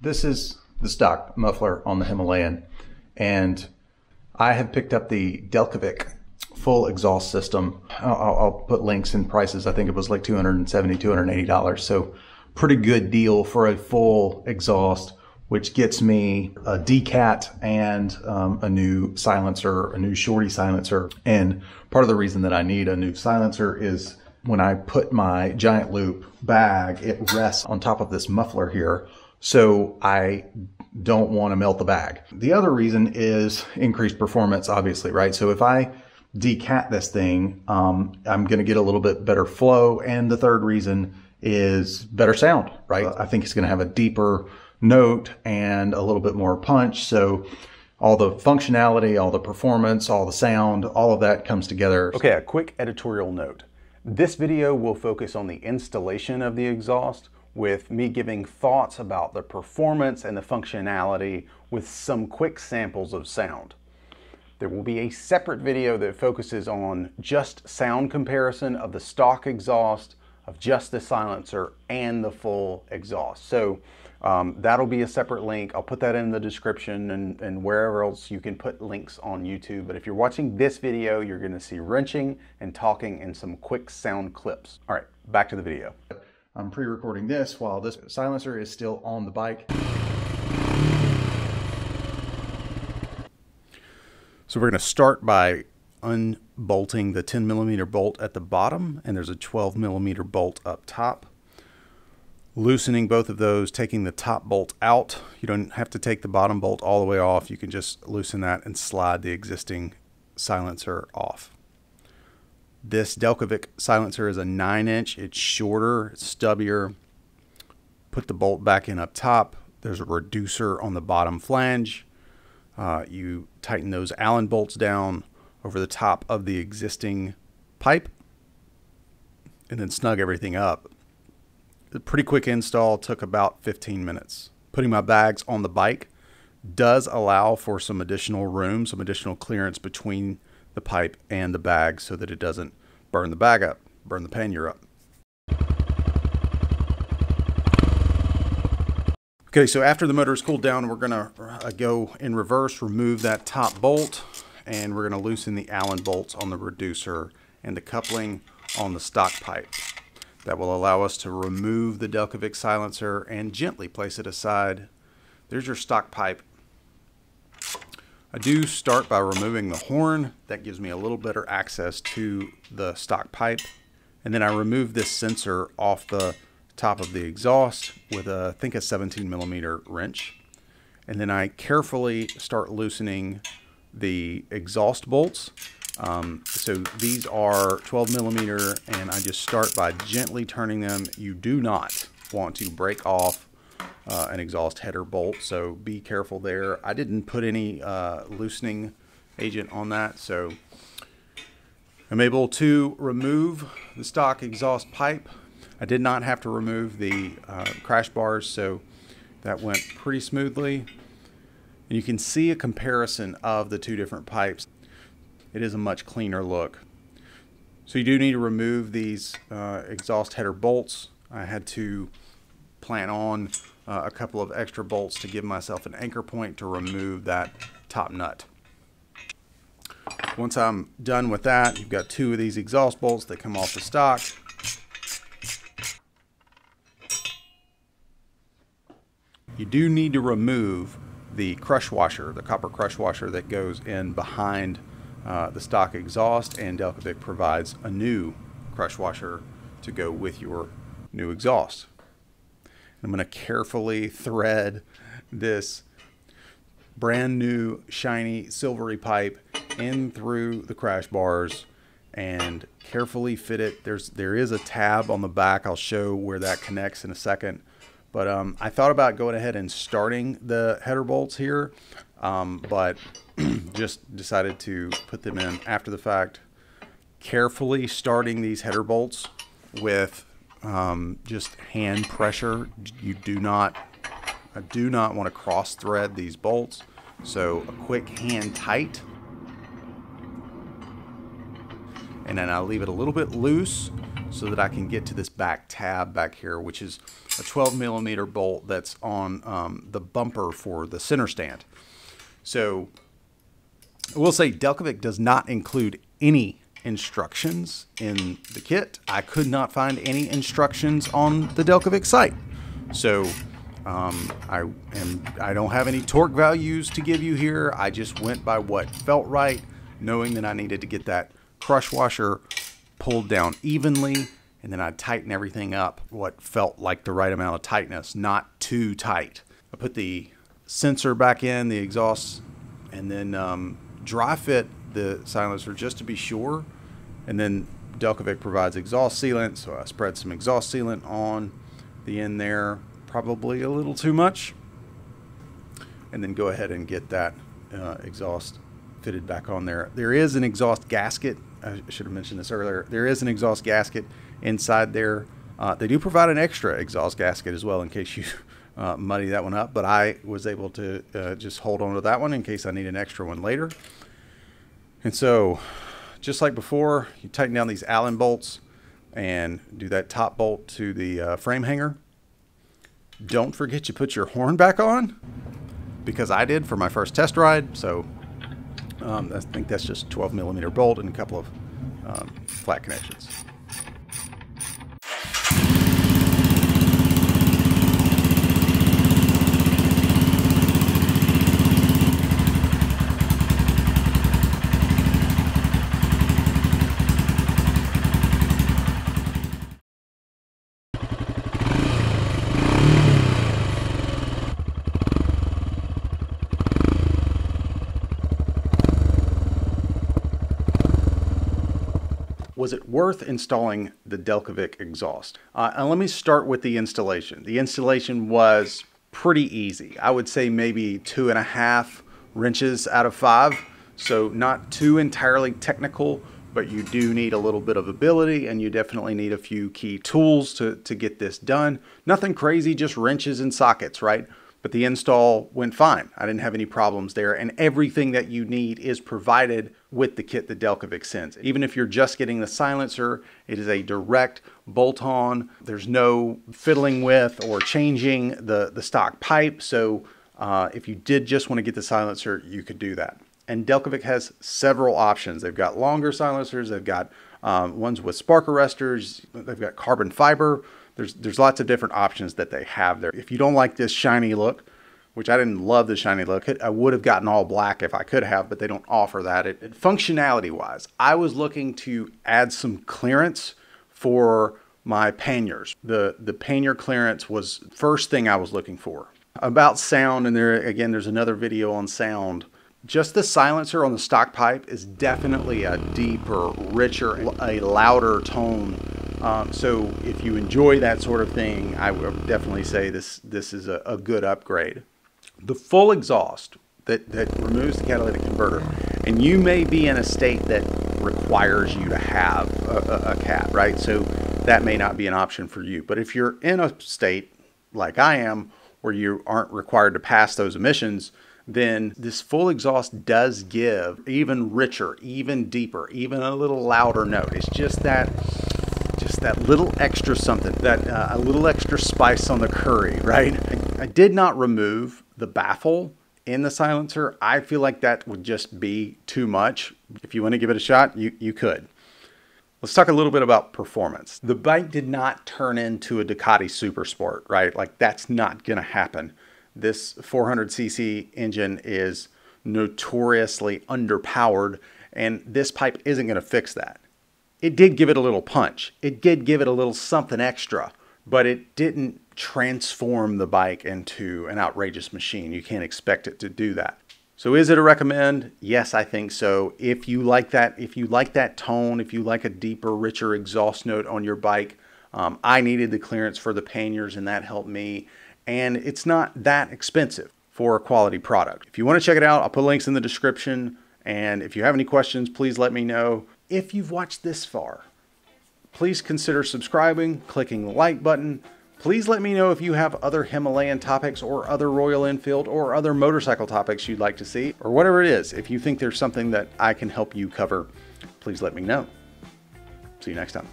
This is the stock muffler on the Himalayan, and I have picked up the Delkevic full exhaust system. I'll put links and prices. I think it was like $270, $280. So pretty good deal for a full exhaust, which gets me a decat and a new silencer, a new shorty silencer. And part of the reason that I need a new silencer is when I put my giant loop bag, it rests on top of this muffler here. So I don't want to melt the bag. The other reason is increased performance, obviously, right? So if I decat this thing, I'm going to get a little bit better flow. And the third reason is better sound, right? I think it's going to have a deeper note and a little bit more punch. So all the functionality, all the performance, all the sound, all of that comes together. Okay, a quick editorial note. This video will focus on the installation of the exhaust, with me giving thoughts about the performance and the functionality with some quick samples of sound. There will be a separate video that focuses on just sound comparison of the stock exhaust, of just the silencer, and the full exhaust. So that'll be a separate link. I'll put that in the description and wherever else you can put links on YouTube. But if you're watching this video, you're going to see wrenching and talking and some quick sound clips. All right, back to the video. I'm pre-recording this while this silencer is still on the bike. So we're going to start by unbolting the 10mm bolt at the bottom, and there's a 12mm bolt up top. Loosening both of those, taking the top bolt out. You don't have to take the bottom bolt all the way off. You can just loosen that and slide the existing silencer off. This Delkevic silencer is a 9-inch. It's shorter, it's stubbier. Put the bolt back in up top. There's a reducer on the bottom flange. You tighten those Allen bolts down over the top of the existing pipe and then snug everything up. A pretty quick install, took about 15 minutes. Putting my bags on the bike does allow for some additional room, some additional clearance between the pipe and the bag so that it doesn't burn the bag up, burn the pannier up. Okay, so after the motor is cooled down, we're gonna go in reverse, remove that top bolt, and we're gonna loosen the Allen bolts on the reducer and the coupling on the stock pipe. That will allow us to remove the Delkevic silencer and gently place it aside. There's your stock pipe. I do start by removing the horn. That gives me a little better access to the stock pipe. And then I remove this sensor off the top of the exhaust with I think a 17mm wrench. And then I carefully start loosening the exhaust bolts. So these are 12mm, and I just start by gently turning them. You do not want to break off an exhaust header bolt, so be careful there. I didn't put any loosening agent on that, so I'm able to remove the stock exhaust pipe. I did not have to remove the crash bars, so that went pretty smoothly. And you can see a comparison of the two different pipes. It is a much cleaner look. So you do need to remove these exhaust header bolts. I had to plant on a couple of extra bolts to give myself an anchor point to remove that top nut. Once I'm done with that, you've got two of these exhaust bolts that come off the stock. You do need to remove the crush washer, the copper crush washer that goes in behind the stock exhaust, and Delkevic provides a new crush washer to go with your new exhaust. I'm going to carefully thread this brand new shiny silvery pipe in through the crash bars and carefully fit it. There is a tab on the back. I'll show where that connects in a second. But I thought about going ahead and starting the header bolts here, but just decided to put them in after the fact. Carefully starting these header bolts with just hand pressure. I do not want to cross thread these bolts, so a quick hand tight, and then I'll leave it a little bit loose so that I can get to this back tab back here, which is a 12mm bolt that's on the bumper for the center stand. So I will say Delkevic does not include any instructions in the kit. I could not find any instructions on the Delkevic site. So I don't have any torque values to give you here. I just went by what felt right, knowing that I needed to get that crush washer pulled down evenly, and then I'd tighten everything up what felt like the right amount of tightness, not too tight. I put the sensor back in, the exhaust, and then dry fit the silencer just to be sure. And then Delkevic provides exhaust sealant, so I spread some exhaust sealant on the end there, probably a little too much, and then go ahead and get that exhaust fitted back on there. There is an exhaust gasket. I should have mentioned this earlier. There is an exhaust gasket inside there. They do provide an extra exhaust gasket as well in case you muddy that one up, but I was able to just hold on to that one in case I need an extra one later. And so just like before, you tighten down these Allen bolts and do that top bolt to the frame hanger. Don't forget you put your horn back on, because I did for my first test ride. So I think that's just 12mm bolt and a couple of flat connections. Was it worth installing the Delkevic exhaust? And let me start with the installation. The installation was pretty easy. I would say maybe 2.5 wrenches out of 5. So not too entirely technical, but you do need a little bit of ability, and you definitely need a few key tools to get this done. Nothing crazy, just wrenches and sockets, right? But the install went fine. I didn't have any problems there, and everything that you need is provided with the kit that Delkevic sends. Even if you're just getting the silencer, it is a direct bolt-on. There's no fiddling with or changing the stock pipe. So if you did just want to get the silencer, you could do that. And Delkevic has several options. They've got longer silencers. They've got ones with spark arresters. They've got carbon fiber. There's lots of different options that they have there. If you don't like this shiny look, which I didn't love the shiny look, I would have gotten all black if I could have, but they don't offer that. Functionality wise, I was looking to add some clearance for my panniers. The pannier clearance was first thing I was looking for. About sound, and there's another video on sound. Just the silencer on the stock pipe is definitely a deeper, richer, a louder tone. So if you enjoy that sort of thing, I would definitely say this is a good upgrade. The full exhaust that removes the catalytic converter, and you may be in a state that requires you to have a cat, right? So that may not be an option for you. But if you're in a state like I am, where you aren't required to pass those emissions, then this full exhaust does give even richer, even deeper, even a little louder note. It's just that little extra something, a little extra spice on the curry, right? I did not remove the baffle in the silencer. I feel like that would just be too much. If you want to give it a shot, you could. Let's talk a little bit about performance. The bike did not turn into a Ducati Super Sport, right? Like, that's not going to happen. This 400cc engine is notoriously underpowered, and this pipe isn't going to fix that. It did give it a little punch. It did give it a little something extra, but it didn't transform the bike into an outrageous machine. You can't expect it to do that. So is it a recommend? Yes, I think so. If you like that tone, if you like a deeper, richer exhaust note on your bike, I needed the clearance for the panniers, and that helped me. And it's not that expensive for a quality product. If you want to check it out, I'll put links in the description. And if you have any questions, please let me know. If you've watched this far, please consider subscribing, clicking the like button. Please let me know if you have other Himalayan topics or other Royal Enfield or other motorcycle topics you'd like to see, or whatever it is. If you think there's something that I can help you cover, please let me know. See you next time.